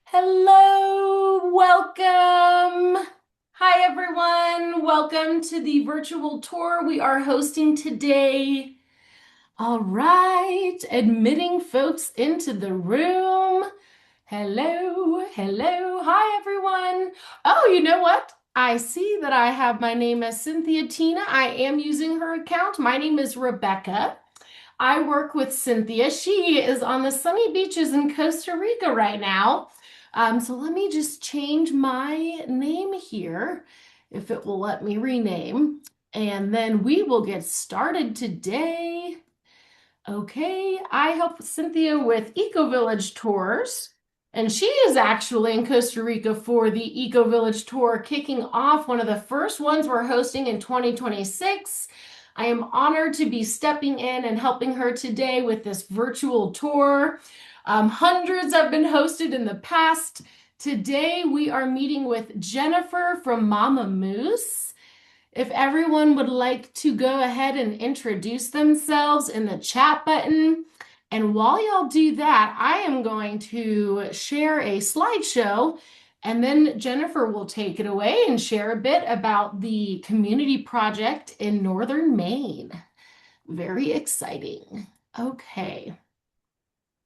Hello, welcome. Hi, everyone. Welcome to the virtual tour we are hosting today. All right, admitting folks into the room. Hello, hello. Hi, everyone. Oh, you know what? I see that I have my name as Cynthia Tina. I am using her account. My name is Rebecca. I work with Cynthia. She is on the sunny beaches in Costa Rica right now. So let me just change my name here, if it will let me rename, and then we will get started today. Okay, I help Cynthia with Ecovillage Tours, and she is actually in Costa Rica for the Ecovillage Tour, kicking off one of the first ones we're hosting in 2026. I am honored to be stepping in and helping her today with this virtual tour. Hundreds have been hosted in the past. Today we are meeting with Jennifer from Mama Moose. If everyone would like to go ahead and introduce themselves in the chat button. And while y'all do that, I am going to share a slideshow, and then Jennifer will take it away and share a bit about the community project in northern Maine. Very exciting. Okay,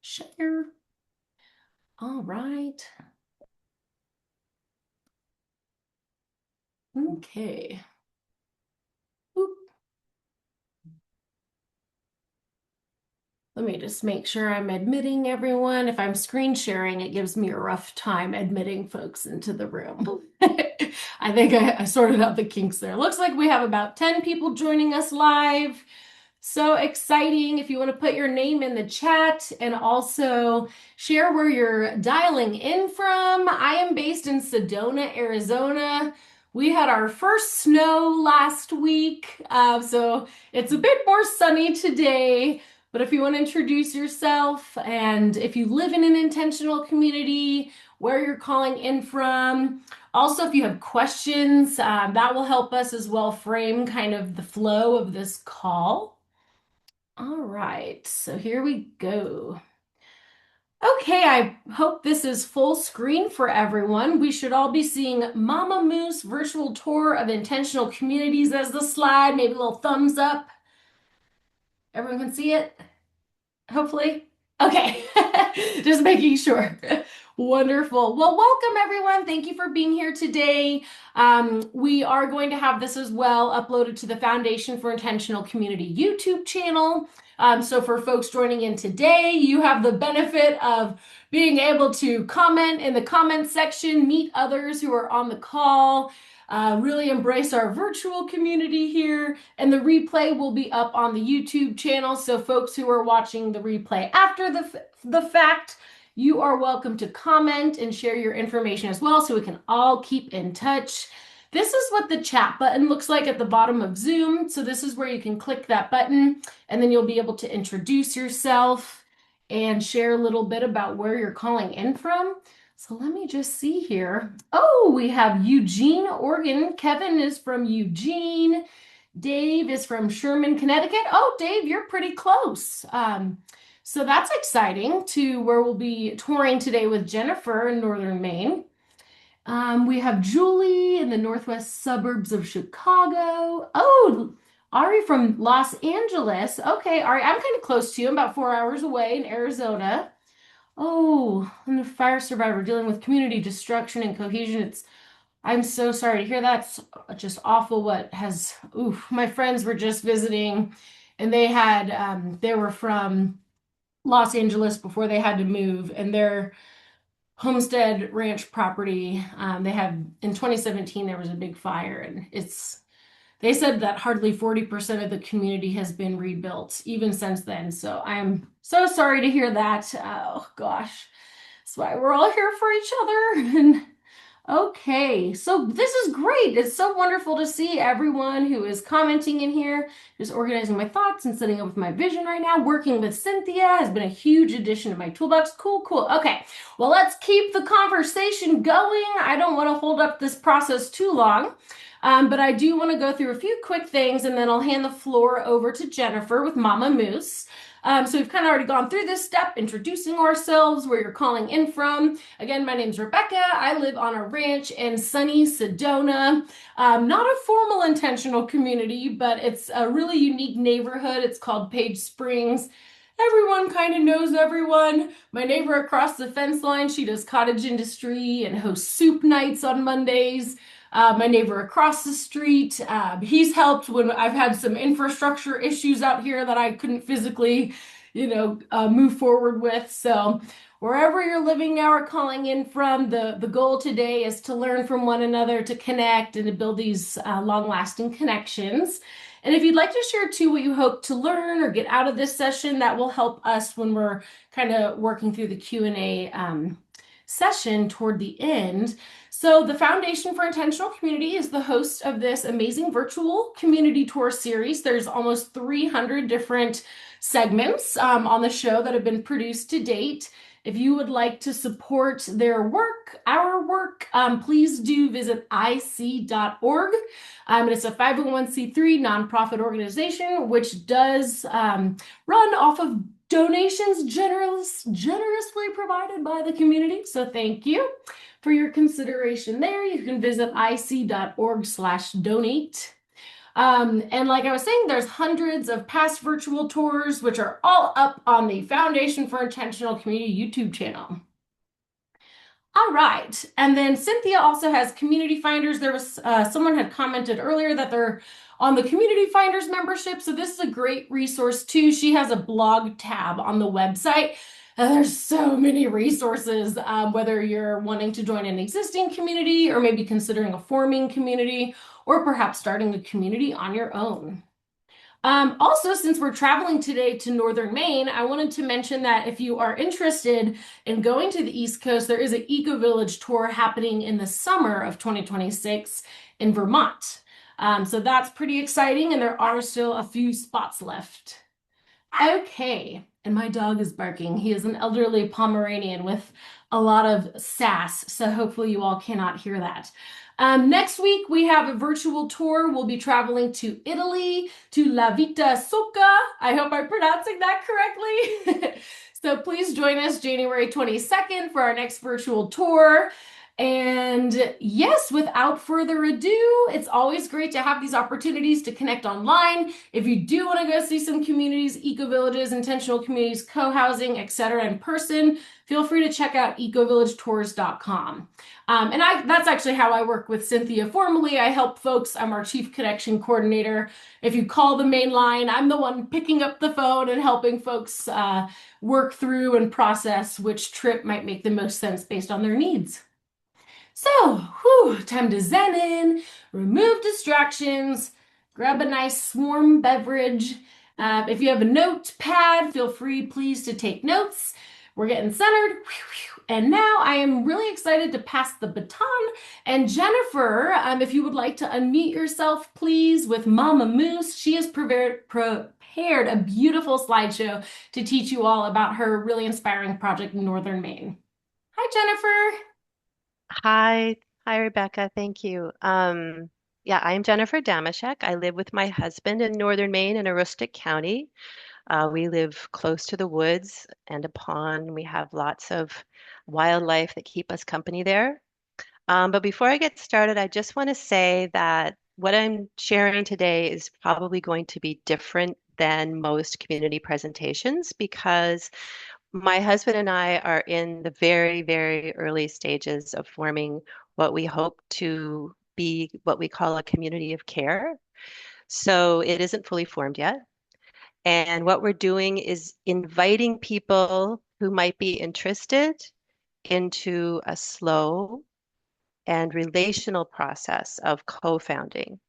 share. All right. Okay. Oop. Let me just make sure I'm admitting everyone. If I'm screen sharing, it gives me a rough time admitting folks into the room. I think I sorted out the kinks there. Looks like we have about 10 people joining us live. So exciting. If you want to put your name in the chat and also share where you're dialing in from. I am based in Sedona, Arizona. We had our first snow last week, so it's a bit more sunny today. But if you want to introduce yourself and if you live in an intentional community, where you're calling in from, also if you have questions, that will help us as well frame kind of the flow of this call. All right, so here we go. Okay, I hope this is full screen for everyone. We should all be seeing Mama Moose virtual tour of intentional communities as the slide. Maybe a little thumbs up. Everyone can see it? Hopefully. Okay, just making sure. Wonderful. Well, welcome everyone. Thank you for being here today. We are going to have this as well uploaded to the Foundation for Intentional Community YouTube channel. So for folks joining in today, you have the benefit of being able to comment in the comment section, meet others who are on the call, really embrace our virtual community here. And the replay will be up on the YouTube channel. So folks who are watching the replay after the fact, you are welcome to comment and share your information as well so we can all keep in touch. This is what the chat button looks like at the bottom of Zoom. So this is where you can click that button and then you'll be able to introduce yourself and share a little bit about where you're calling in from. So let me just see here. Oh, we have Eugene, Oregon. Kevin is from Eugene. Dave is from Sherman, Connecticut. Oh, Dave, you're pretty close. So that's exciting to where we'll be touring today with Jennifer in northern Maine. We have Julie in the northwest suburbs of Chicago. Oh, Ari from Los Angeles. Okay, Ari, I'm kind of close to you. I'm about 4 hours away in Arizona. Oh, I'm a fire survivor dealing with community destruction and cohesion. I'm so sorry to hear that. It's just awful what has, oof, my friends were just visiting and they were from Los Angeles before they had to move, and their homestead ranch property, they had in 2017 there was a big fire, and they said that hardly 40% of the community has been rebuilt even since then. So I'm so sorry to hear that. Oh gosh, that's why we're all here for each other. And okay, so this is great. It's so wonderful to see everyone who is commenting in here, just organizing my thoughts and setting up with my vision right now. Working with Cynthia has been a huge addition to my toolbox. Cool, cool. Okay, well, let's keep the conversation going. I don't want to hold up this process too long, but I do want to go through a few quick things and then I'll hand the floor over to Jennifer with Mama Moose. So we've kind of already gone through this step, introducing ourselves, where you're calling in from. Again, my name's Rebecca. I live on a ranch in sunny Sedona. Not a formal intentional community, but it's a really unique neighborhood. It's called Page Springs. Everyone kind of knows everyone. My neighbor across the fence line, she does cottage industry and hosts soup nights on Mondays. My neighbor across the street, he's helped when I've had some infrastructure issues out here that I couldn't physically, move forward with. So wherever you're living now or calling in from, the goal today is to learn from one another, to connect, and to build these long-lasting connections. And if you'd like to share too what you hope to learn or get out of this session, that will help us when we're kind of working through the Q&A session toward the end. So the Foundation for Intentional Community is the host of this amazing virtual community tour series. There's almost 300 different segments on the show that have been produced to date. If you would like to support their work, our work, please do visit ic.org. It's a 501c3 nonprofit organization, which does run off of donations generously provided by the community. So thank you for your consideration there. You can visit ic.org/donate. And like I was saying, there's hundreds of past virtual tours, which are all up on the Foundation for Intentional Community YouTube channel. All right. And then Cynthia also has CommunityFinders. There was someone had commented earlier that they're on the CommunityFinders membership. So this is a great resource too. She has a blog tab on the website. And there's so many resources, whether you're wanting to join an existing community or maybe considering a forming community or perhaps starting a community on your own. Also, since we're traveling today to Northern Maine, I wanted to mention that if you are interested in going to the East Coast, there is an Ecovillage tour happening in the summer of 2026 in Vermont. So that's pretty exciting, and there are still a few spots left. Okay, and my dog is barking. He is an elderly Pomeranian with a lot of sass, so hopefully you all cannot hear that. Next week, we have a virtual tour. We'll be traveling to Italy, to La Vita Socca. I hope I'm pronouncing that correctly. So please join us January 22nd for our next virtual tour. And yes, without further ado, it's always great to have these opportunities to connect online. If you do want to go see some communities, eco-villages, intentional communities, co-housing, etc. in person, feel free to check out ecovillagetours.com. That's actually how I work with Cynthia formally. I help folks. I'm our Chief Connection Coordinator. If you call the main line, I'm the one picking up the phone and helping folks work through and process which trip might make the most sense based on their needs. So, time to zen in, remove distractions, grab a nice warm beverage. If you have a notepad, feel free, please, to take notes. We're getting centered. And now I am really excited to pass the baton. And Jennifer, if you would like to unmute yourself, please, with Mama Moose. She has prepared a beautiful slideshow to teach you all about her really inspiring project in Northern Maine. Hi, Jennifer. Hi, Rebecca. Thank you. Yeah, I'm Jennifer Damashek. I live with my husband in Northern Maine in Aroostook County. We live close to the woods and a pond. We have lots of wildlife that keep us company there. But before I get started, I just want to say that what I'm sharing today is probably going to be different than most community presentations because my husband and I are in the very, very early stages of forming what we hope to be what we call a community of care. So it isn't fully formed yet. And what we're doing is inviting people who might be interested into a slow and relational process of co-founding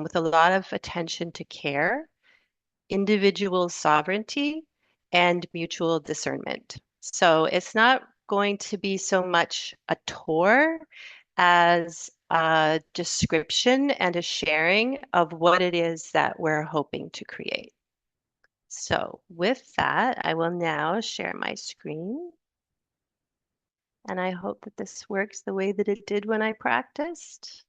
with a lot of attention to care, individual sovereignty, and mutual discernment. So it's not going to be so much a tour as a description and a sharing of what it is that we're hoping to create. So with that, I will now share my screen. And I hope that this works the way that it did when I practiced.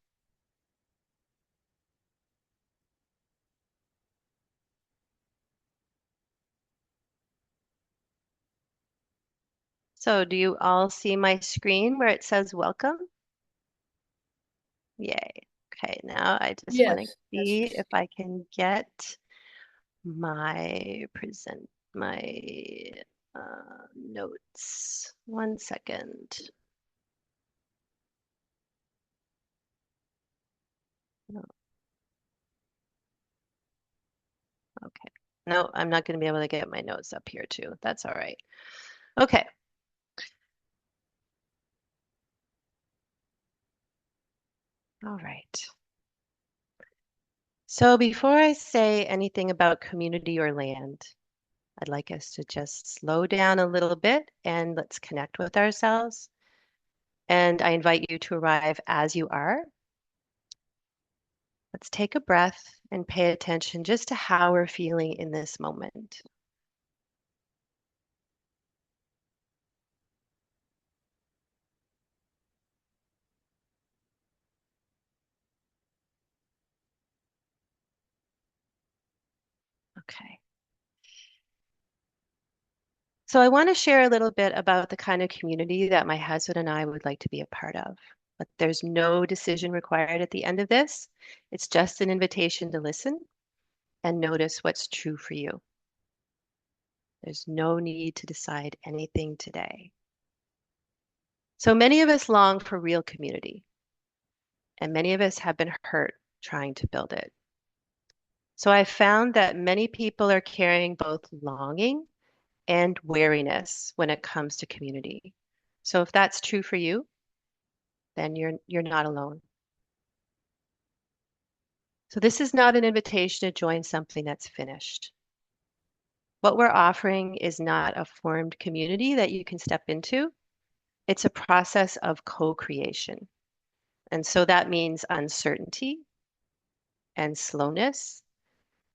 So do you all see my screen where it says welcome? Yay. Okay, now I just want to Yes. Yes, see we if see. I can get my notes. 1 second. No, okay. No, I'm not going to be able to get my notes up here too. That's all right. Okay. All right. So before I say anything about community or land, I'd like us to just slow down a little bit and let's connect with ourselves. And I invite you to arrive as you are. Let's take a breath and pay attention just to how we're feeling in this moment. Okay. So I want to share a little bit about the kind of community that my husband and I would like to be a part of. But there's no decision required at the end of this. It's just an invitation to listen and notice what's true for you. There's no need to decide anything today. So many of us long for real community, and many of us have been hurt trying to build it. So I found that many people are carrying both longing and wariness when it comes to community. So if that's true for you, then you're not alone. So this is not an invitation to join something that's finished. What we're offering is not a formed community that you can step into. It's a process of co-creation. And so that means uncertainty and slowness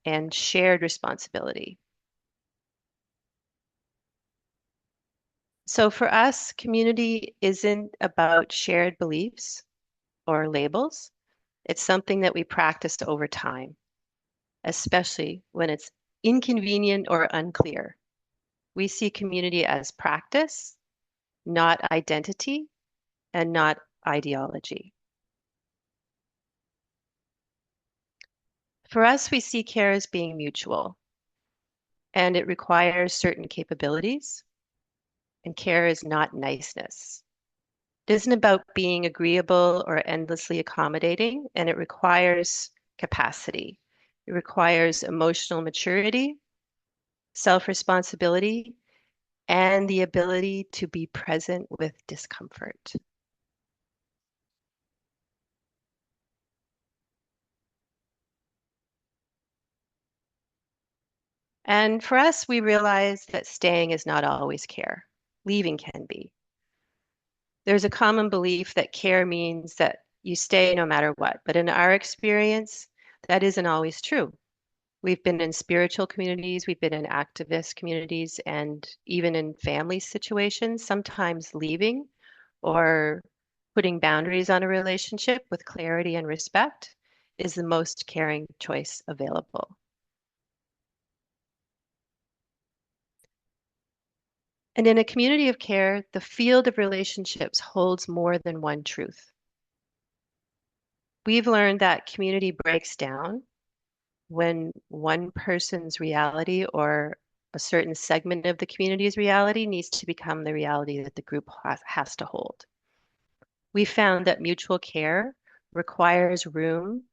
and shared responsibility. So for us, community isn't about shared beliefs or labels. It's something that we practice over time, especially when it's inconvenient or unclear. We see community as practice, not identity, and not ideology. For us, we see care as being mutual, and it requires certain capabilities, and care is not niceness. It isn't about being agreeable or endlessly accommodating, and it requires capacity. It requires emotional maturity, self-responsibility, and the ability to be present with discomfort. And for us, we realize that staying is not always care. Leaving can be. There's a common belief that care means that you stay no matter what. But in our experience, that isn't always true. We've been in spiritual communities, we've been in activist communities, and even in family situations, sometimes leaving or putting boundaries on a relationship with clarity and respect is the most caring choice available. And in a community of care, the field of relationships holds more than one truth. We've learned that community breaks down when one person's reality or a certain segment of the community's reality needs to become the reality that the group has to hold. We found that mutual care requires room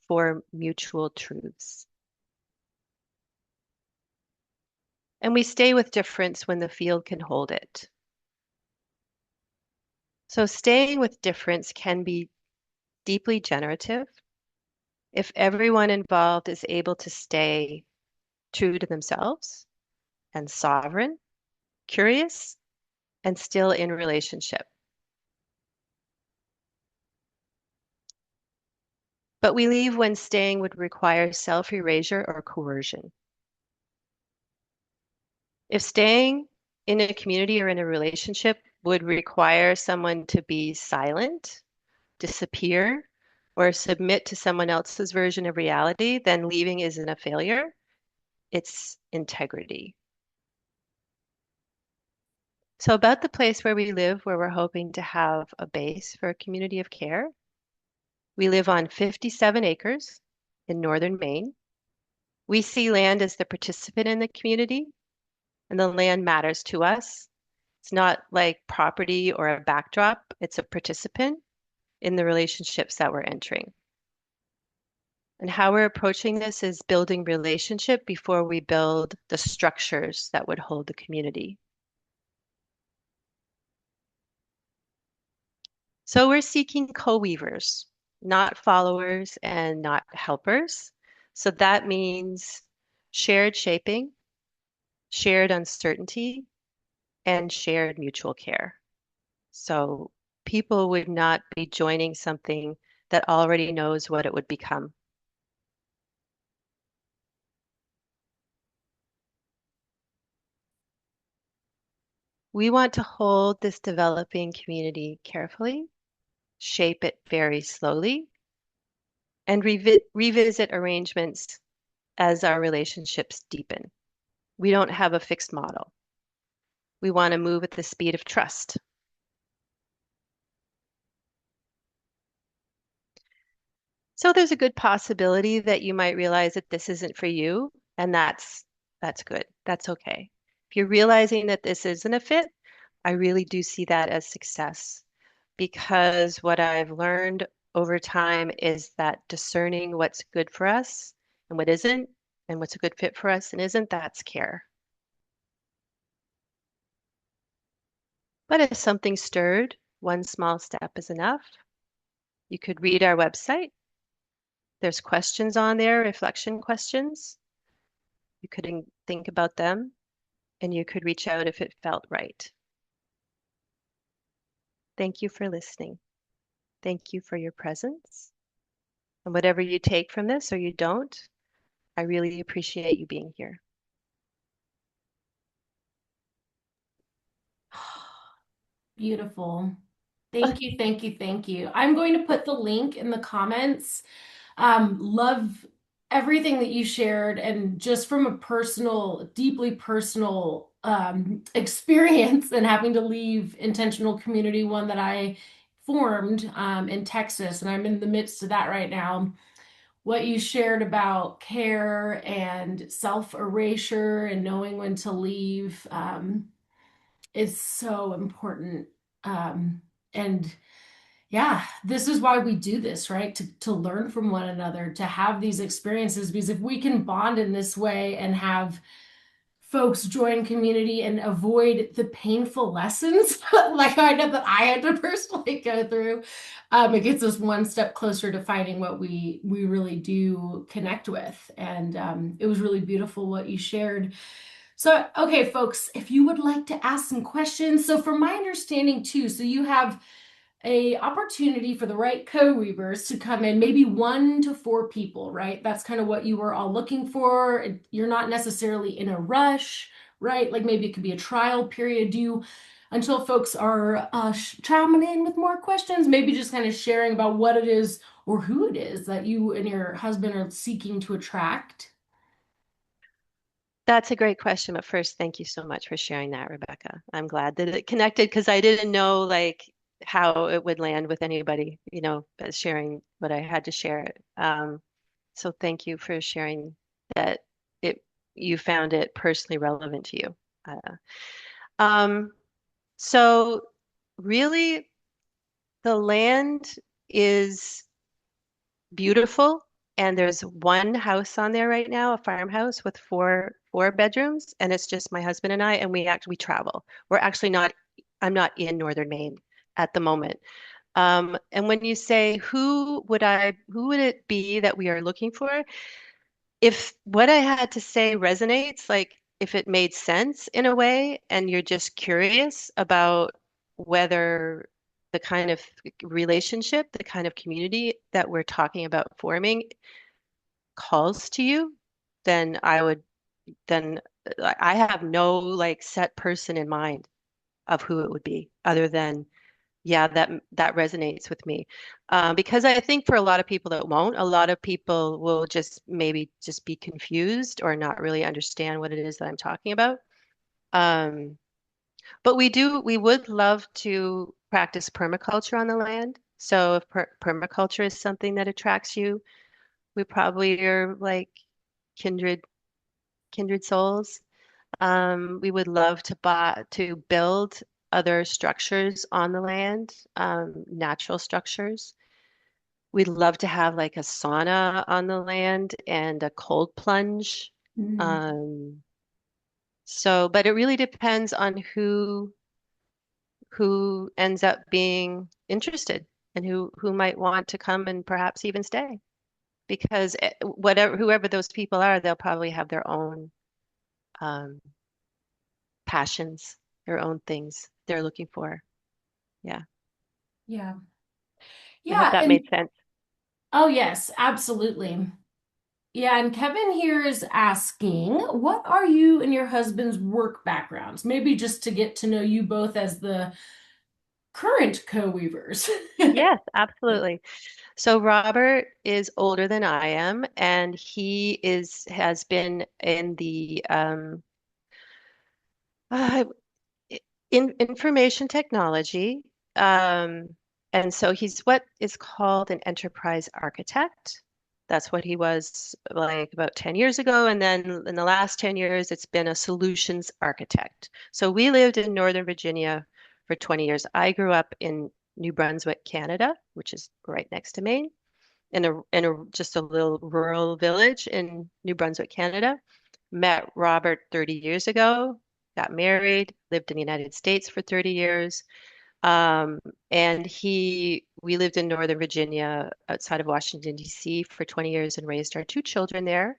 for mutual truths. And we stay with difference when the field can hold it. So staying with difference can be deeply generative if everyone involved is able to stay true to themselves and sovereign, curious, and still in relationship. But we leave when staying would require self-erasure or coercion. If staying in a community or in a relationship would require someone to be silent, disappear, or submit to someone else's version of reality, then leaving isn't a failure, it's integrity. So about the place where we live, where we're hoping to have a base for a community of care, we live on 57 acres in northern Maine. We see land as the participant in the community, and the land matters to us. It's not like property or a backdrop, it's a participant in the relationships that we're entering. And how we're approaching this is building relationship before we build the structures that would hold the community. So we're seeking co-weavers, not followers and not helpers. So that means shared shaping, shared uncertainty, and shared mutual care. So people would not be joining something that already knows what it would become. We want to hold this developing community carefully, shape it very slowly, and revisit arrangements as our relationships deepen. We don't have a fixed model. We want to move at the speed of trust. So there's a good possibility that you might realize that this isn't for you, and that's good. That's okay. If you're realizing that this isn't a fit, I really do see that as success because what I've learned over time is that discerning what's good for us and what isn't, and what's a good fit for us and isn't, that's care. But if something stirred, one small step is enough. You could read our website. There's questions on there, reflection questions. You could think about them and you could reach out if it felt right. Thank you for listening. Thank you for your presence. And whatever you take from this or you don't, I really appreciate you being here. Beautiful. Thank you, thank you, thank you. I'm going to put the link in the comments. Love everything that you shared, and just from a personal, deeply personal experience and having to leave intentional community, one that I formed in Texas, and I'm in the midst of that right now. What you shared about care and self-erasure and knowing when to leave is so important. And yeah, this is why we do this, right? To learn from one another, to have these experiences, because if we can bond in this way and have folks join community and avoid the painful lessons like I know that I had to personally go through, it gets us one step closer to finding what we really do connect with. And it was really beautiful what you shared. So, okay, folks, if you would like to ask some questions. So, from my understanding too, so you have a opportunity for the right co-weavers to come in, maybe 1 to 4 people, right? That's kind of what you were all looking for. You're not necessarily in a rush, right? Like maybe it could be a trial period. Do you, until folks are chiming in with more questions, maybe just kind of sharing about what it is or who it is that you and your husband are seeking to attract? That's a great question. But first, thank you so much for sharing that, Rebecca. I'm glad that it connected because I didn't know like how it would land with anybody, sharing what I had to share. So thank you for sharing that it you found it personally relevant to you. Uh, um, so really, the land is beautiful, and there's one house on there right now, a farmhouse with four bedrooms, and it's just my husband and I, and we travel. We're actually not. I'm not in northern Maine at the moment. And when you say who would it be that we are looking for? If what I had to say resonates, like if it made sense in a way, and you're just curious about whether the kind of relationship, the kind of community that we're talking about forming calls to you, then then I have no like set person in mind of who it would be, other than yeah, that resonates with me. Because I think for a lot of people that won't, a lot of people will just maybe just be confused or not really understand what it is that I'm talking about. Um, But we would love to practice permaculture on the land. So if permaculture is something that attracts you, we probably are like kindred kindred souls. We would love to build other structures on the land, natural structures. We'd love to have like a sauna on the land and a cold plunge. Mm, Um, but it really depends on who ends up being interested and who might want to come and perhaps even stay. Because whatever whoever those people are, they'll probably have their own um, passions, their own things they're looking for. Yeah, yeah. I hope Yeah, that and made sense. oh yes, absolutely. Yeah, and Kevin here is asking, what are you and your husband's work backgrounds? Maybe just to get to know you both as the current co-weavers. Yes, absolutely. So Robert is older than I am, and he is has been in the uh, in information technology. Um, and so he's what is called an enterprise architect. That's what he was like about 10 years ago. And then in the last 10 years, it's been a solutions architect. So we lived in Northern Virginia for 20 years. I grew up in New Brunswick, Canada, which is right next to Maine, in a just a little rural village in New Brunswick, Canada. Met Robert 30 years ago, got married, lived in the United States for 30 years. Um, and we lived in Northern Virginia outside of Washington, D.C. for 20 years and raised our two children there.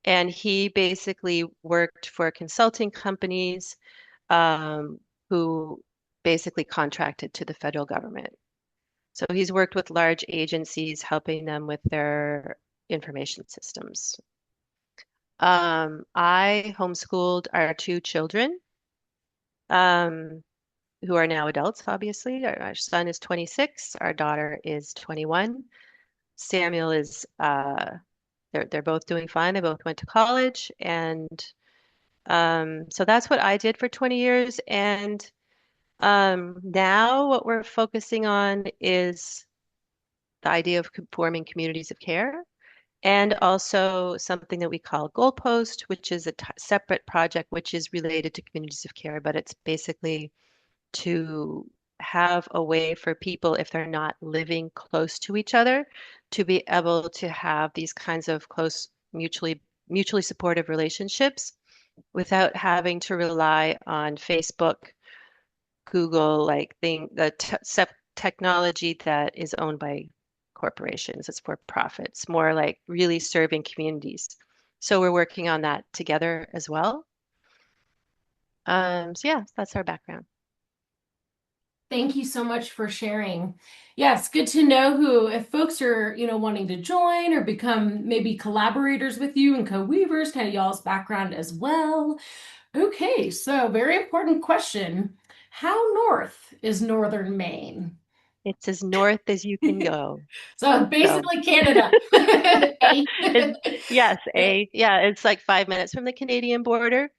And he basically worked for consulting companies who basically contracted to the federal government. So he's worked with large agencies, helping them with their information systems. I homeschooled our two children, um, who are now adults, obviously. Our son is 26, our daughter is 21. Samuel is, they're both doing fine. They both went to college. And so that's what I did for 20 years. And now what we're focusing on is the idea of forming communities of care. And also something that we call Goalpost, which is a separate project which is related to communities of care, but it's basically to have a way for people, if they're not living close to each other, to be able to have these kinds of close, mutually supportive relationships without having to rely on Facebook, Google, like technology that is owned by corporations. It's for profits, more like really serving communities. So we're working on that together as well. So yeah, that's our background. Thank you so much for sharing. Yes, good to know who, if folks are, wanting to join or become maybe collaborators with you and co-weavers, kind of y'all's background as well. Okay, so very important question. How north is northern Maine? It's as north as you can go. So So basically Canada. Eh? it's yes, yeah, it's like 5 minutes from the Canadian border.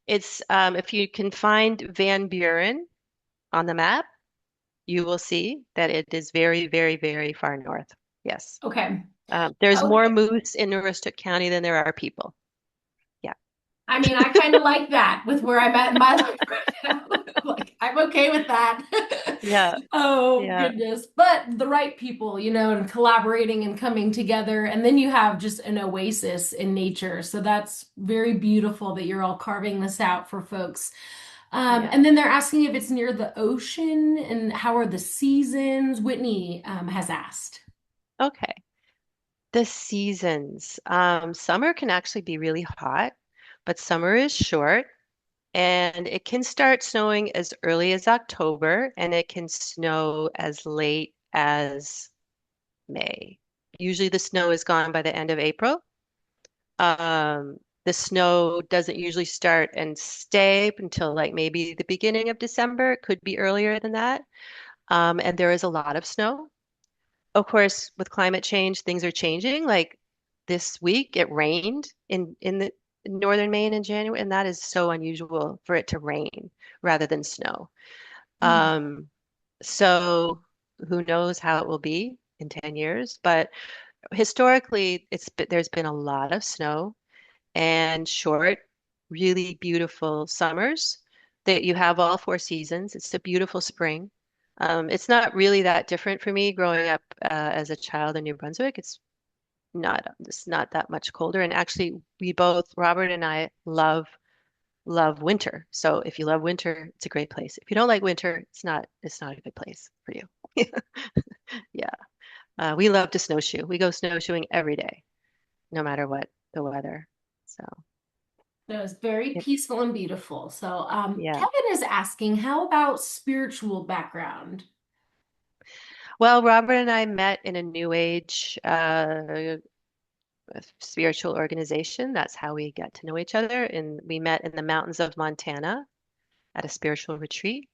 It's if you can find Van Buren on the map, you will see that it is very, very, very far north. Yes. Okay. There's more Okay. moose in Aroostook County than there are people. Yeah. I mean, I kind of like that with where I'm at in my life right now. Like, I'm okay with that. Yeah. Oh, Yeah. goodness. But the right people, and collaborating and coming together. And then you have just an oasis in nature. So that's very beautiful that you're all carving this out for folks. Yeah. And then they're asking if it's near the ocean and how are the seasons? Whitney has asked. Okay. The seasons. Summer can actually be really hot, but summer is short and it can start snowing as early as October and it can snow as late as May. Usually the snow is gone by the end of April. The snow doesn't usually start and stay until like maybe the beginning of December. It could be earlier than that. And there is a lot of snow. Of course, with climate change, things are changing. Like this week, it rained northern Maine in January, and that is so unusual for it to rain rather than snow. Mm. Um, so who knows how it will be in 10 years, but historically there's been a lot of snow and short, really beautiful summers that you have all 4 seasons. It's a beautiful spring. It's not really that different for me growing up as a child in New Brunswick. It's not that much colder. And actually, we both, Robert and I, love winter. So if you love winter, it's a great place. If you don't like winter, it's not a good place for you. Yeah. We love to snowshoe. We go snowshoeing every day, no matter what the weather. So, That was very it, peaceful and beautiful. So, yeah. Kevin is asking, how about spiritual background? Well, Robert and I met in a New Age spiritual organization. That's how we got to know each other. And we met in the mountains of Montana at a spiritual retreat.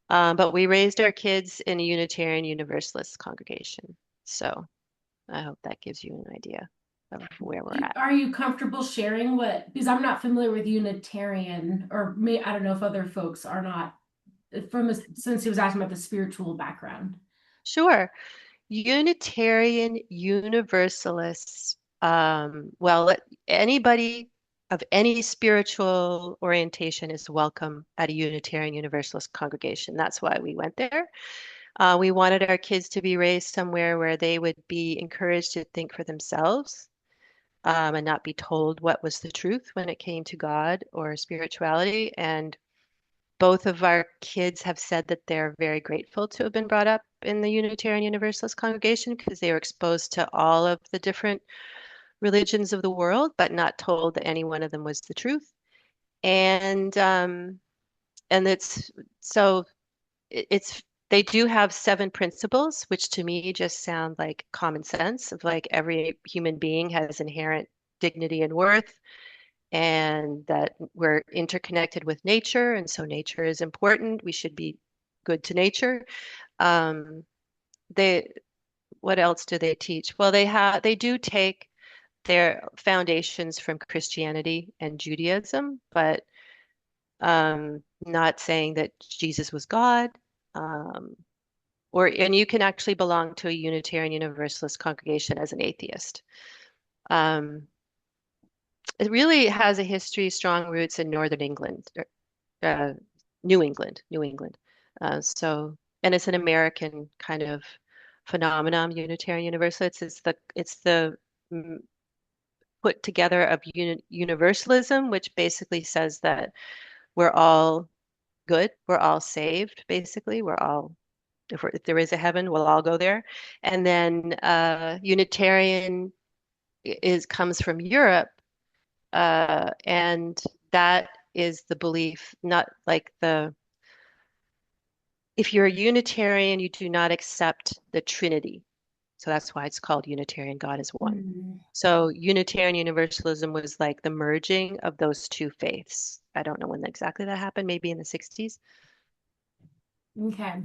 But we raised our kids in a Unitarian Universalist congregation. So I hope that gives you an idea of where we're at. Are you comfortable sharing what, because I'm not familiar with Unitarian, or may, I don't know if other folks are not, since he was asking about the spiritual background. Sure. Unitarian Universalists, anybody of any spiritual orientation is welcome at a Unitarian Universalist congregation. That's why we went there. We wanted our kids to be raised somewhere where they would be encouraged to think for themselves, and not be told what was the truth when it came to God or spirituality. And both of our kids have said that they're very grateful to have been brought up in the Unitarian Universalist congregation because they were exposed to all of the different religions of the world, but not told that any one of them was the truth. And it's so it's they do have 7 principles, which to me just sound like common sense of like every human being has inherent dignity and worth, and that we're interconnected with nature, and so nature is important. We should be good to nature. Um, they, what else do they teach? Well, they do take their foundations from Christianity and Judaism, but not saying that Jesus was God. Um, and you can actually belong to a Unitarian Universalist congregation as an atheist. Um, it really has a history, strong roots in Northern England, uh, New England. And it's an American kind of phenomenon, Unitarian Universalists. It's the mm, put together of universalism, which basically says that we're all good, we're all saved. Basically, we're all if there is a heaven, we'll all go there. And then Unitarian is comes from Europe, and that is the belief, not like the if you're a Unitarian, you do not accept the Trinity. So that's why it's called Unitarian, God is one. Hmm. So Unitarian Universalism was like the merging of those two faiths. I don't know when exactly that happened, maybe in the 60s. Okay.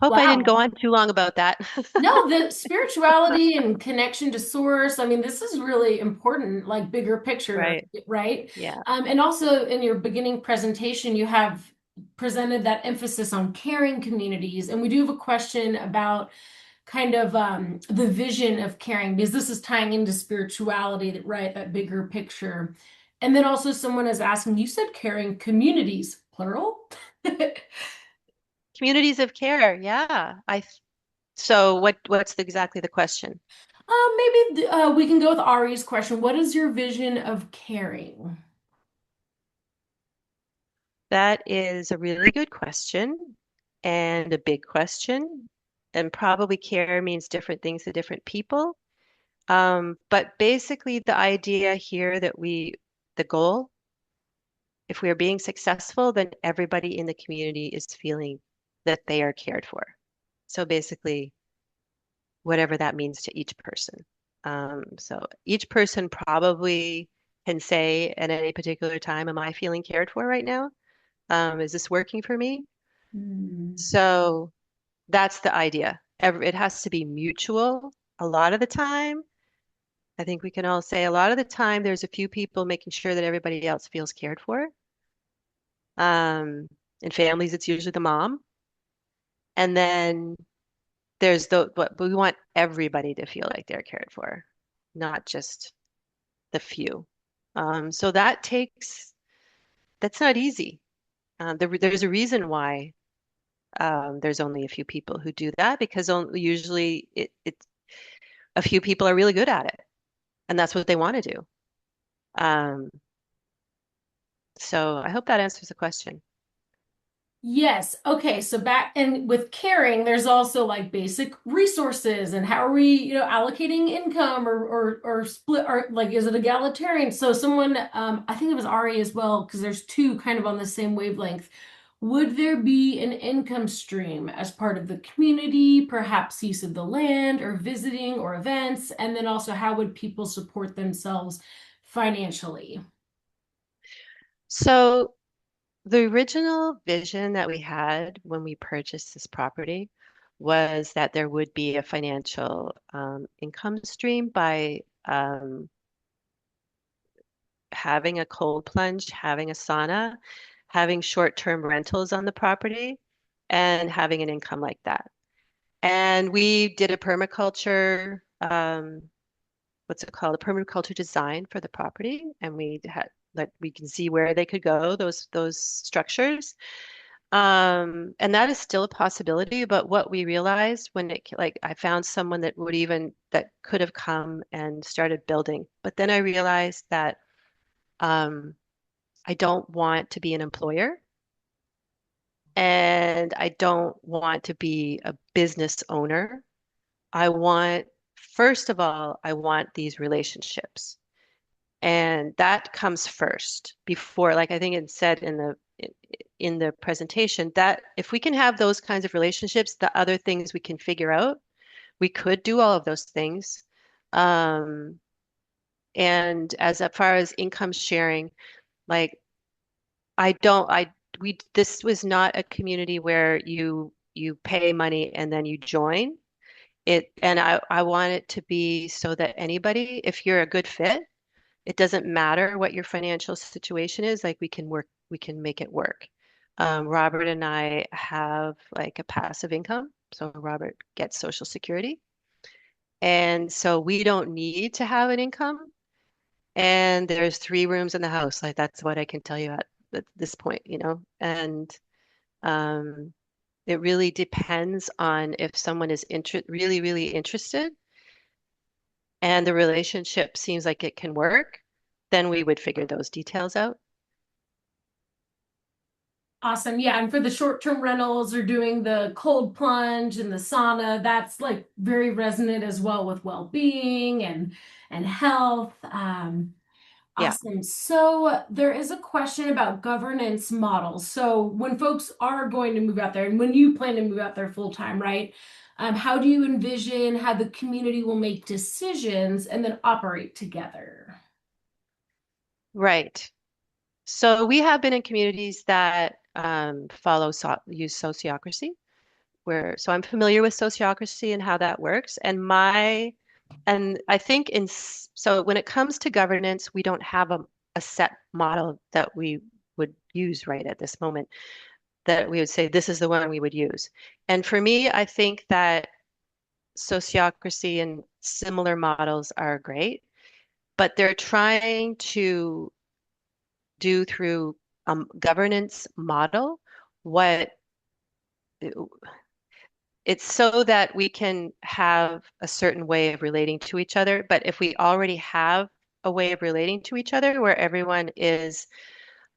Hope I didn't Wow. go on too long about that. No, the spirituality and connection to source. I mean, this is really important, like bigger picture, Right. right? Yeah. And also in your beginning presentation, you have presented that emphasis on caring communities. And we do have a question about kind of the vision of caring, because this is tying into spirituality, that right, that bigger picture. And then also someone is asking, you said caring communities, plural? Communities of care. Yeah. So what's exactly the question? Maybe we can go with Ari's question. What is your vision of caring? That is a really good question and a big question. And probably care means different things to different people. But basically, the idea here the goal, if we are being successful, then everybody in the community is feeling that they are cared for. So basically, whatever that means to each person. So each person probably can say at any particular time, am I feeling cared for right now? Is this working for me? Hmm. So that's the idea. It has to be mutual a lot of the time. I think we can all say a lot of the time there's a few people making sure that everybody else feels cared for. Um, in families, it's usually the mom. And then there's the what we want everybody to feel like they're cared for, not just the few. So that's not easy. There's a reason why there's only a few people who do that because usually it's a few people are really good at it, and that's what they want to do. Um, so I hope that answers the question. Yes. Okay. So back and with caring, there's also like basic resources and how are we, allocating income or split or like is it egalitarian? So someone, I think it was Ari as well, because there's two kind of on the same wavelength. Would there be an income stream as part of the community, perhaps use of the land or visiting or events? And then also how would people support themselves financially? So the original vision that we had when we purchased this property was that there would be a financial income stream by having a cold plunge, having a sauna, having short-term rentals on the property, and having an income like that. And we did a permaculture, what's it called? A permaculture design for the property, and we had like we can see where they could go, those structures. And that is still a possibility, but what we realized when like I found someone that could have come and started building, but then I realized that um, I don't want to be an employer and I don't want to be a business owner. I want, first of all, I want these relationships. And that comes first before, like I think it said in the presentation, that if we can have those kinds of relationships, the other things we can figure out, we could do all of those things. Um, and as far as income sharing, like I don't, I we this was not a community where you pay money and then you join it. And I want it to be so that anybody, if you're a good fit, it doesn't matter what your financial situation is, like we can make it work. Robert and I have like a passive income. So Robert gets Social Security. And so we don't need to have an income. And there's 3 rooms in the house. Like that's what I can tell you at this point, you know? And um, it really depends on if someone is really, really interested and the relationship seems like it can work, then we would figure those details out. Awesome. Yeah. And for the short-term rentals or doing the cold plunge and the sauna, that's like very resonant as well with well-being and health. Yeah. Awesome. So there is a question about governance models. So when folks are going to move out there and when you plan to move out there full time, right? How do you envision how the community will make decisions and then operate together? Right. So we have been in communities that use sociocracy, so I'm familiar with sociocracy and how that works. And I think so when it comes to governance, we don't have a set model that we would use right at this moment that we would say this is the one we would use. And for me, I think that sociocracy and similar models are great, but they're trying to do through governance model what it's so that we can have a certain way of relating to each other. But if we already have a way of relating to each other where everyone is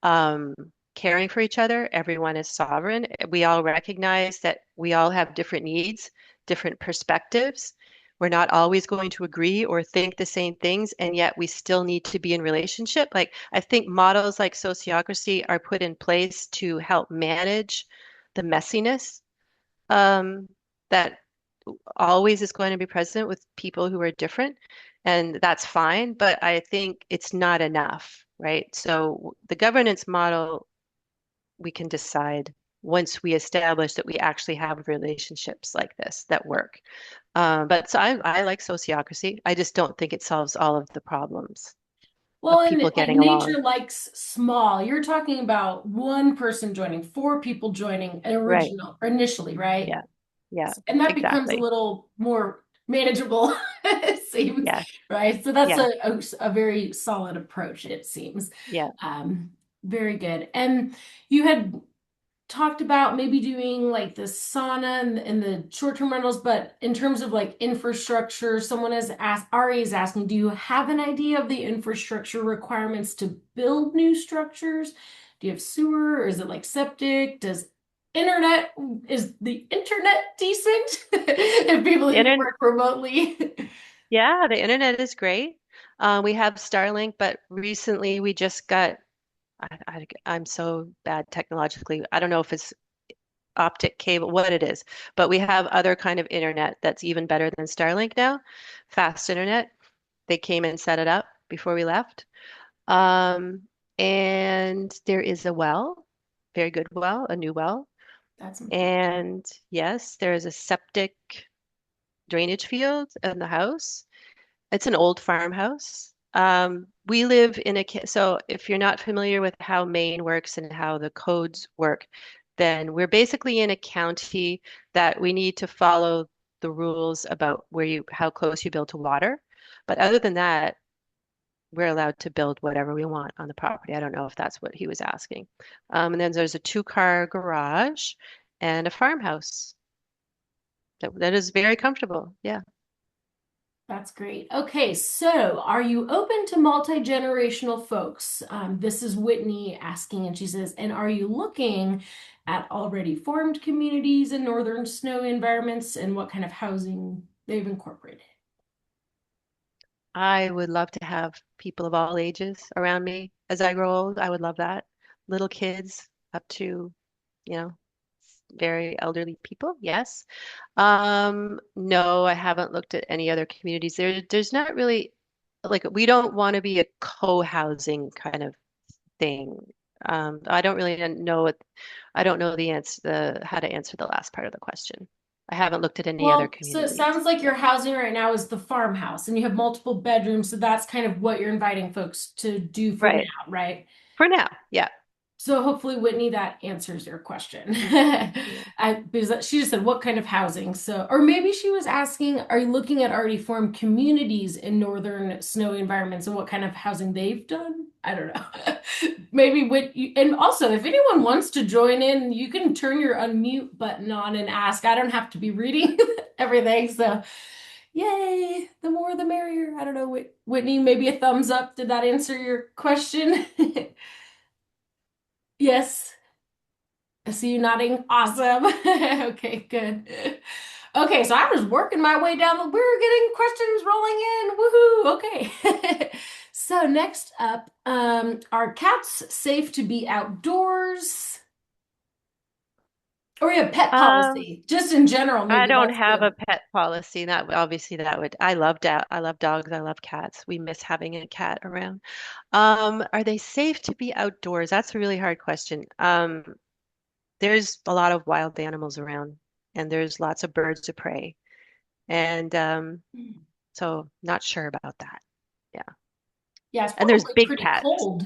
um, caring for each other, everyone is sovereign, we all recognize that we all have different needs, different perspectives. We're not always going to agree or think the same things, and yet we still need to be in relationship. Like I think models like sociocracy are put in place to help manage the messiness um, that always is going to be present with people who are different, and that's fine, but I think it's not enough, right? So the governance model we can decide. once we establish that we actually have relationships like this that work. But so I like sociocracy. I just don't think it solves all of the problems Well, of people and getting along. nature likes small. You're talking about one person joining, four people joining an Right. original or initially, right? Yeah. Yeah. And that becomes a Exactly. little more manageable, it seems, Yeah. right? So that's Yeah. a very solid approach, it seems. Yeah. Um, Very good. And you had talked about maybe doing like the sauna and the short-term rentals, but in terms of like infrastructure, someone has asked, Ari is asking, do you have an idea of the infrastructure requirements to build new structures? Do you have sewer or is it like septic? Internet, is the internet decent if people The need to internet, work remotely? yeah, the internet is great. We have Starlink, but recently we just got, I'm so bad technologically. I don't know if it's optic cable, what it is, but we have other kind of internet that's even better than Starlink now, fast internet. They came and set it up before we left. Um, and there is a well, very good well, a new well. That's important. And yes, there is a septic drainage field in the house. It's an old farmhouse. We live in so if you're not familiar with how Maine works and how the codes work, then we're basically in a county that we need to follow the rules about how close you build to water. But other than that, we're allowed to build whatever we want on the property. I don't know if that's what he was asking. And then there's a two-car garage and a farmhouse that is very comfortable. Yeah. That's great. Okay, so are you open to multi-generational folks? This is Whitney asking, and she says, and are you looking at already formed communities in northern snow environments and what kind of housing they've incorporated? I would love to have people of all ages around me as I grow old. I would love that. Little kids up to, you know, very elderly people. Yes. No, I haven't looked at any other communities. There's not really like we don't want to be a co-housing kind of thing. I don't really know what I don't know the answer how to answer the last part of the question. I haven't looked at any other Well, so it communities. sounds like Yeah. your housing right now is the farmhouse and you have multiple bedrooms, so that's kind of what you're inviting folks to do for now, Right. right? For now. Yeah. So hopefully, Whitney, that answers your question. Yeah. Because she just said, what kind of housing? So, or maybe she was asking, are you looking at already formed communities in northern snowy environments and what kind of housing they've done? I don't know. Maybe and also if anyone wants to join in, you can turn your unmute button on and ask. I don't have to be reading everything. So, yay, the more the merrier. I don't know, Whitney, maybe a thumbs up. Did that answer your question? Yes. I see you nodding. Awesome. Okay, good. Okay, so I was working my way down we're getting questions rolling in. Woohoo. Okay. So next up, are cats safe to be outdoors? Or you have pet Um, policy? Just in general, I maybe don't that's have a good. pet policy. Obviously that would I love dogs, I love cats. We miss having a cat around. Are they safe to be outdoors? That's a really hard question. There's a lot of wild animals around and there's lots of birds of prey. And so not sure about that. Yeah. Yeah, it's And there's probably big pretty cats. cold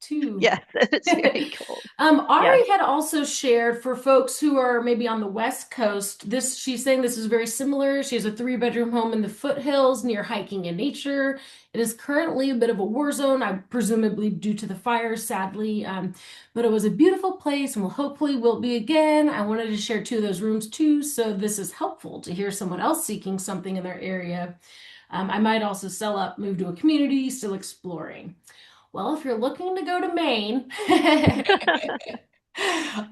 too. Yes, it's very cold. Yeah. Ari had also shared for folks who are maybe on the West Coast, she's saying this is very similar. She has a three-bedroom home in the foothills near hiking and nature. It is currently a bit of a war zone, presumably due to the fires, sadly. But it was a beautiful place and will be again. I wanted to share two of those rooms too, so this is helpful to hear someone else seeking something in their area. I might also sell up, move to a community, still exploring. Well, if you're looking to go to Maine,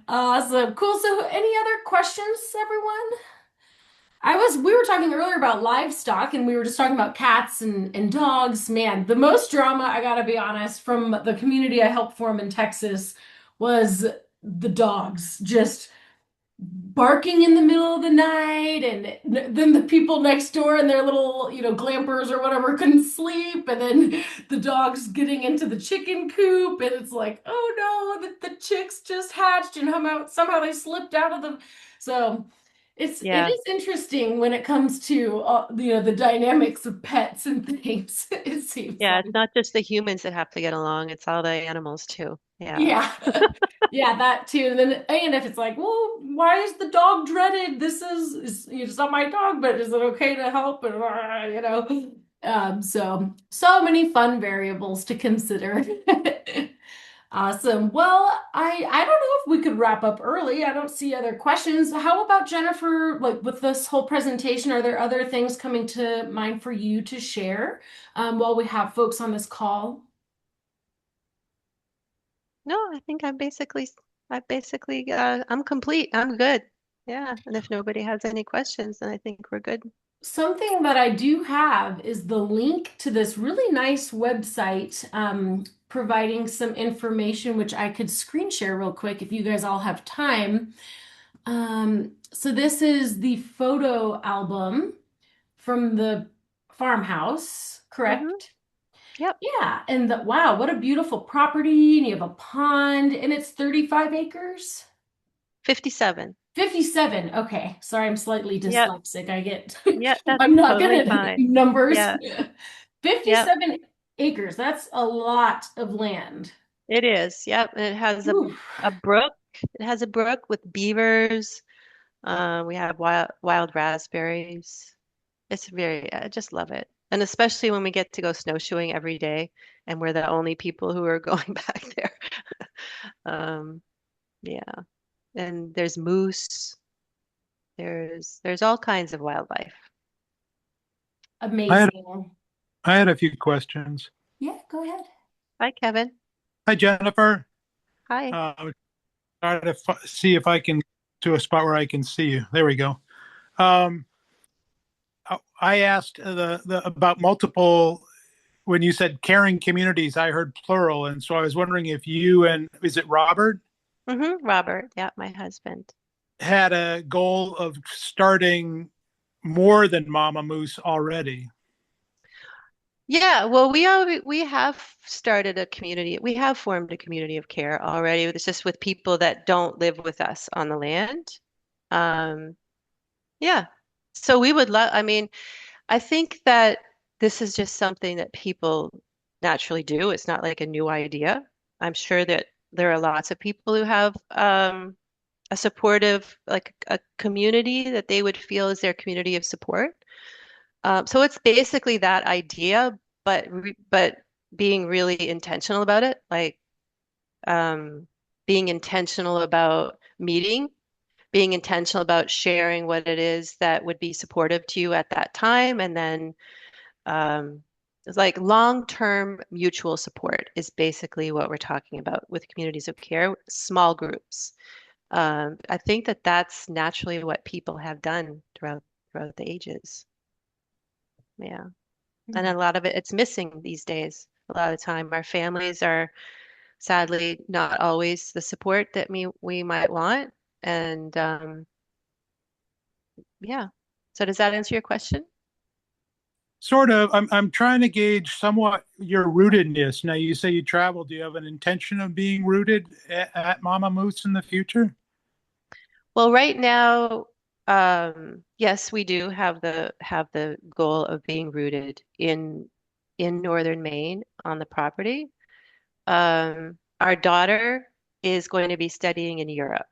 awesome. Cool. So, any other questions, everyone? We were talking earlier about livestock and we were just talking about cats and dogs. Man, the most drama, I gotta be honest, from the community I helped form in Texas was the dogs. Just barking in the middle of the night, and then the people next door and their little, glampers or whatever couldn't sleep, and then the dogs getting into the chicken coop, and it's like, oh no, the chicks just hatched and somehow they slipped out of the. So it Yeah. is interesting when it comes to the dynamics of pets and things. It seems Yeah, like. it's not just the humans that have to get along, it's all the animals too. Yeah. Yeah. Yeah, that too. And if it's like, well, why is the dog dreaded? It's not my dog, but is it okay to help? And so many fun variables to consider. Awesome. Well, I don't know if we could wrap up early. I don't see other questions. How about Jennifer, like with this whole presentation, are there other things coming to mind for you to share while we have folks on this call? No, I think I'm complete. I'm good. Yeah. And if nobody has any questions, then I think we're good. Something that I do have is the link to this really nice website providing some information, which I could screen share real quick if you guys all have time. So this is the photo album from the farmhouse, Mm-hmm. correct? Yep. Yeah, and wow, what a beautiful property, and you have a pond, and it's 35 acres. 57. 57. Okay. Sorry, I'm slightly Yep. dyslexic. Yep. That's I'm not good totally at fine. numbers. Yeah. Yep. 57 acres. That's a lot of land. It is. Yep. And it has Ooh, a brook. It has a brook with beavers. We have wild raspberries. I just love it. And especially when we get to go snowshoeing every day and we're the only people who are going back there. Um, yeah. And there's moose. There's all kinds of wildlife. I had amazing. I had a few questions. Yeah, go ahead. Hi, Kevin. Hi, Jennifer. Hi. Try to see if I can to a spot where I can see you. There we go. Um, I asked the about multiple when you said caring communities. I heard plural, and so I was wondering if you and is it Robert Robert. Yeah, my husband. had a goal of starting more than Mama Moose already. Yeah, well, we have started a community. We have formed a community of care already. It's just with people that don't live with us on the land. Um, yeah. So we would love, I mean, I think that this is just something that people naturally do. It's not like a new idea. I'm sure that there are lots of people who have a supportive, like a community that they would feel is their community of support. So it's basically that idea, but being really intentional about it, like um, being intentional about meeting, being intentional about sharing what it is that would be supportive to you at that time, and then it's like long-term mutual support is basically what we're talking about with communities of care, small groups. I think that that's naturally what people have done throughout the ages. Yeah. And a lot of it's missing these days. A lot of the time, our families are sadly not always the support that we might want. And yeah. So does that answer your question? Sort of. I'm trying to gauge somewhat your rootedness. Now, you say you travel. Do you have an intention of being rooted at Mama Moose in the future? Well, right now, yes, we do have the goal of being rooted in northern Maine on the property. Our daughter is going to be studying in Europe.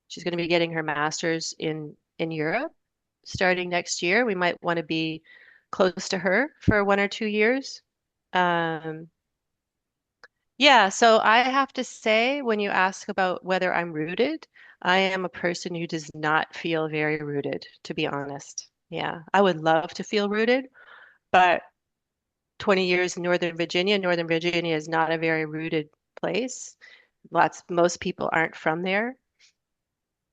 She's going to be getting her master's in Europe starting next year. We might want to be close to her for 1 or 2 years. Um, yeah, so I have to say, when you ask about whether I'm rooted, I am a person who does not feel very rooted, to be honest. Yeah, I would love to feel rooted, but 20 years in Northern Virginia is not a very rooted place. Most people aren't from there.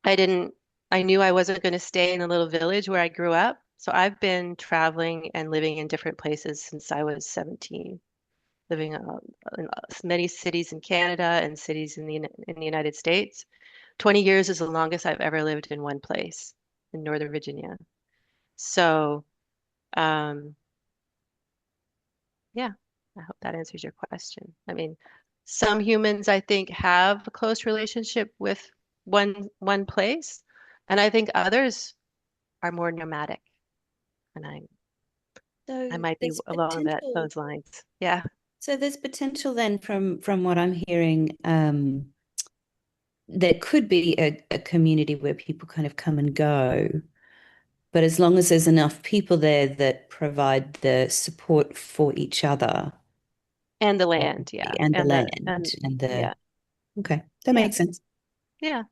I didn't, I knew I wasn't going to stay in the little village where I grew up. So I've been traveling and living in different places since I was 17, living in many cities in Canada and cities in the United States. 20 years is the longest I've ever lived in one place in Northern Virginia. So, um, yeah, I hope that answers your question. I mean, some humans I think have a close relationship with one place, and I think others are more nomadic, and I So might be there's along potential. those lines. Yeah. So there's potential then from what I'm hearing, there could be a community where people kind of come and go, but as long as there's enough people there that provide the support for each other And the land, yeah. and the And the land and and the yeah. okay, that Yeah. makes sense. Yeah.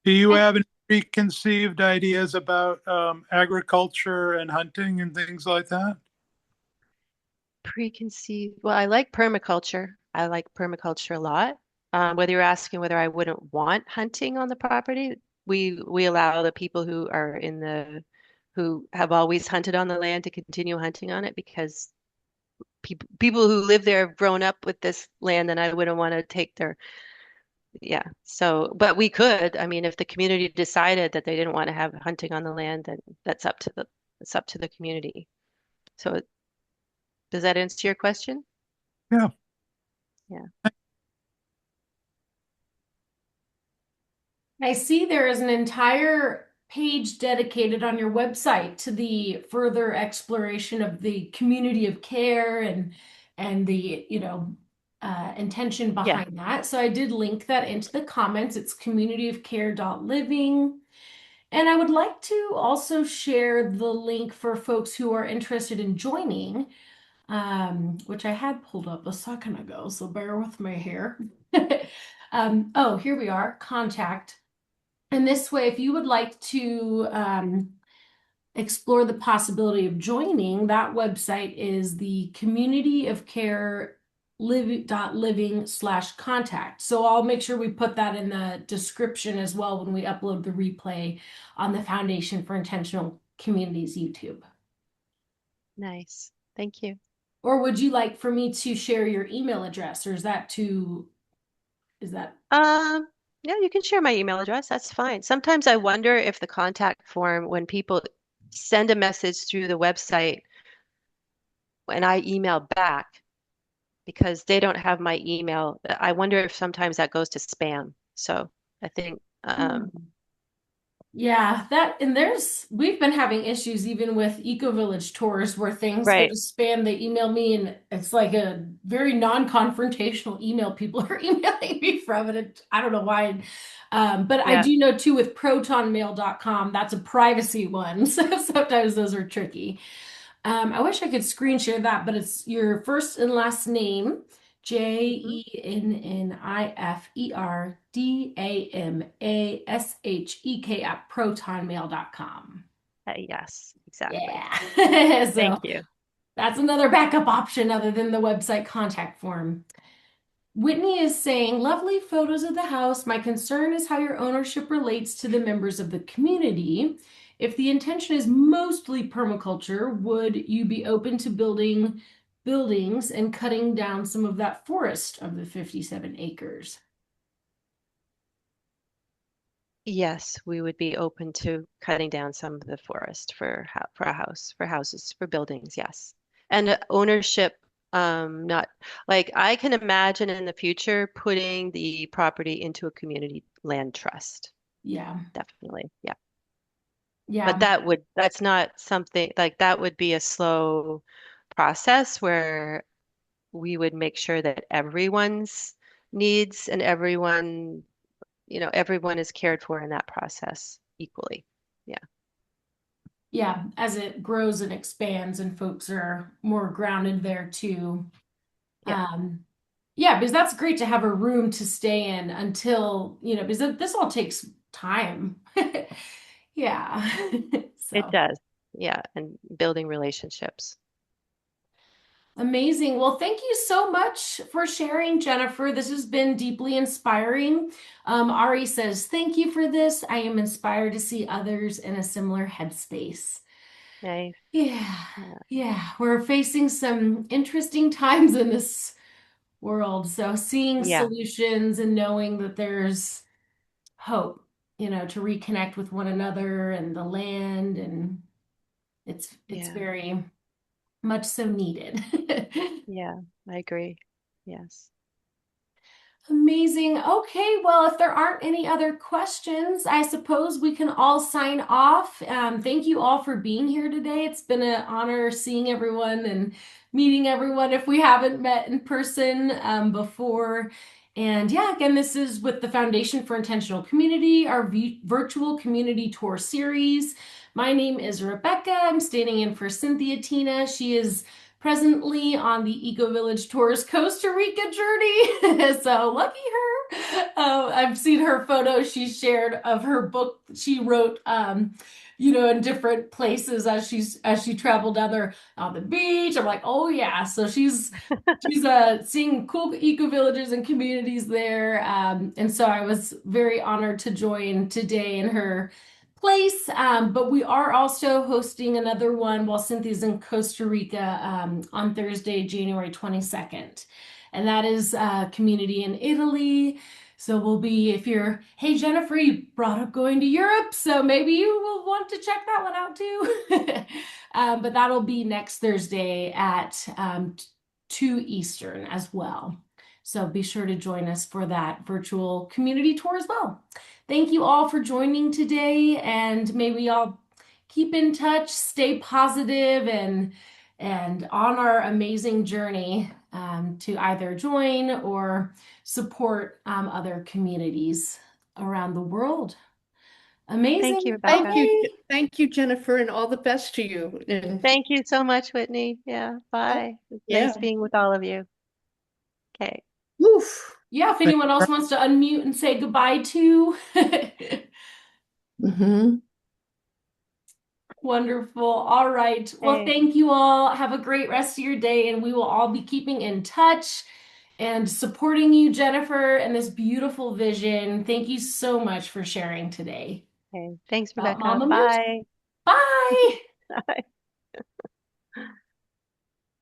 Do you have any preconceived ideas about agriculture and hunting and things like that? Preconceived. Well, I like permaculture. I like permaculture a lot. Whether you're asking whether I wouldn't want hunting on the property, we allow the people who have always hunted on the land to continue hunting on it because people who live there have grown up with this land, and I wouldn't want to take their yeah. So, but we could. I mean, if the community decided that they didn't want to have hunting on the land, then it's up to the community. So, does that answer your question? Yeah. Yeah. I see there is an entire page dedicated on your website to the further exploration of the community of care and the, intention Yeah. behind that. So I did link that into the comments. It's communityofcare.living. And I would like to also share the link for folks who are interested in joining, which I had pulled up a second ago, so bear with me here. Oh, here we are, contact. And this way, if you would like to explore the possibility of joining, that website is the community of care living.living/contact. So I'll make sure we put that in the description as well when we upload the replay on the Foundation for Intentional Communities YouTube. Nice. Thank you. Or would you like for me to share your email address, or is that Um, yeah, you can share my email address. That's fine. Sometimes I wonder if the contact form, when people send a message through the website, and I email back because they don't have my email, I wonder if sometimes that goes to spam. So I think, Yeah, we've been having issues even with Ecovillage Tours where things go right. to spam. They email me and it's like a very non-confrontational email people are emailing me from it. I don't know why. But I Yeah. do know too with protonmail.com, that's a privacy one. So sometimes those are tricky. I wish I could screen share that, but it's your first and last name, Mhm. JENNIFERDAMASHEK at protonmail.com. Yes, exactly. Yeah. Thank So you. that's another backup option other than the website contact form. Whitney is saying, lovely photos of the house. My concern is how your ownership relates to the members of the community. If the intention is mostly permaculture, would you be open to building buildings and cutting down some of that forest of the 57 acres? Yes, we would be open to cutting down some of the forest for a house, for houses, for buildings, yes. And ownership, not like I can imagine in the future putting the property into a community land trust. Yeah. Definitely. Yeah. But Yeah. that's not something like that would be a slow process where we would make sure that everyone's needs and everyone is cared for in that process equally. Yeah. Yeah. As it grows and expands and folks are more grounded there too. Yep. Yeah, because that's great to have a room to stay in until, because this all takes time. Yeah. It So does. Yeah. And building relationships. amazing. Well, thank you so much for sharing, Jennifer. This has been deeply inspiring. Ari says, thank you for this. I am inspired to see others in a similar headspace. Nice. Yeah. Yeah. Yeah. We're facing some interesting times in this world. So seeing Yeah, solutions and knowing that there's hope, to reconnect with one another and the land, and it's yeah, very much so needed. yeah, I agree. Yes. Amazing. Okay, well, if there aren't any other questions, I suppose we can all sign off. Thank you all for being here today. It's been an honor seeing everyone and meeting everyone if we haven't met in person before. And yeah, again, this is with the Foundation for Intentional Community, our virtual community tour series. My name is Rebecca. I'm standing in for Cynthia Tina. She is presently on the Ecovillage Tours Costa Rica journey. So lucky her. I've seen her photos she shared of her book she wrote, in different places as she traveled down there on the beach. I'm like, oh yeah. So she's seeing cool eco villages and communities there. And so I was very honored to join today in her place. But we are also hosting another one while Cynthia's in Costa Rica on Thursday, January 22nd. And that is community in Italy. So we'll be, if you're, hey, Jennifer, you brought up going to Europe, so maybe you will want to check that one out too. But that'll be next Thursday at 2 Eastern as well. So be sure to join us for that virtual community tour as well. Thank you all for joining today, and may we all keep in touch, stay positive, and on our amazing journey to either join or support other communities around the world. Thank you, Amazing. Rebecca. Thank you, Jennifer, and all the best to you. And Thank you so much, Whitney. Yeah, bye. It's yeah, nice being with all of you. Okay. woof. Yeah, if anyone else wants to unmute and say goodbye to. Mm-hmm. Wonderful. All right. Well, Okay. thank you all. Have a great rest of your day, and we will all be keeping in touch and supporting you, Jennifer, and this beautiful vision. Thank you so much for sharing today Okay. Thanks, about Rebecca. Mama Moose. Bye. Bye. Bye.